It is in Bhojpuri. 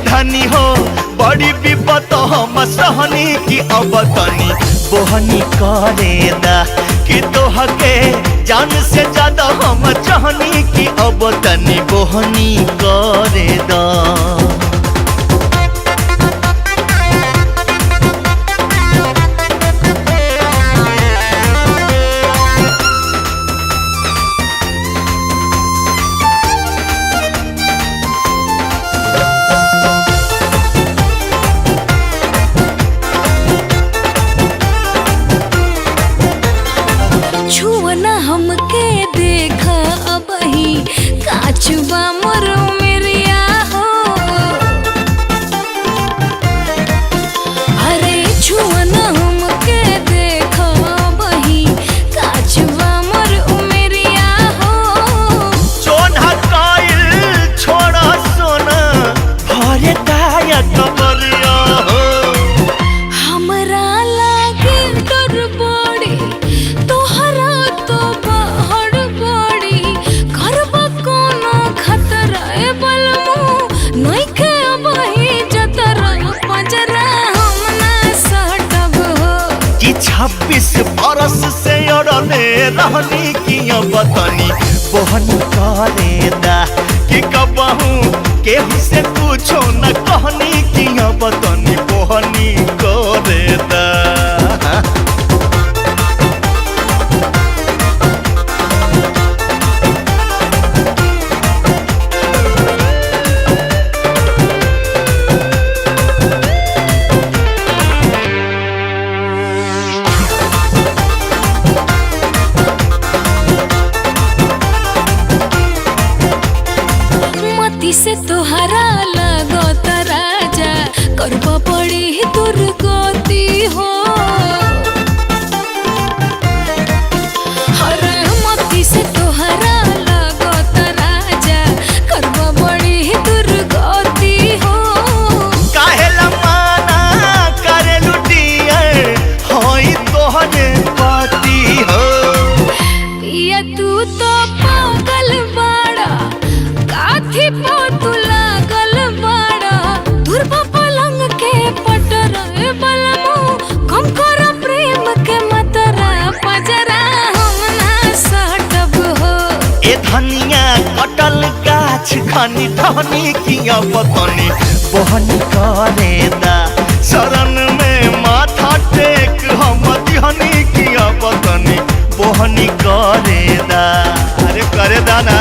धनी हो बड़ी विपत हम सहनी की अब तनी बोहनी करे दा कि तोहके जान से ज्यादा हम चाहनी की अब तनी बोहनी करे दा। हमके देखा अब ही काचुबा मरो मेरिया हो, अरे छुअना हमके देखा अब ही काचुबा मरो मेरिया हो। सोना कायल छोड़ा सोना भरे दाया कबरिया हो। हमरा लागे डर बड़ी तोहरा तो बाहर बड़ी करबा कोनो खतरा ए बलमू नइखे अबही जतरा पजरा हम ना सटब हो। कि 26 बरस से अड़ले रहनी की अब तनी बोहनी करे दा कि कबहू केहू से पूछो न कहनी की अब तनी बोहनी करे दा। से तोहरा लगत राजा करबा पड़ी दुर्गति हो, हरे मती से तोहरा लगत राजा करबा पड़ी दुर्गति हो। काहेला माना करे लुटिए होई तोहरे पति हो। ये तू तो पागल बाड़ा काथी पो तू लागल बाड़ा दुर्बा पलंग के पटर ए बलमू कम कर प्रेम के मतरा पजरा हम ना सटब हो। ए धनिया कटल गाछ खनी धनी की अब तनी बोहनी करे दा। शरण में माथा टेक हम दिहनी की अब तनी बोहनी करे दा। अरे करे दा ना।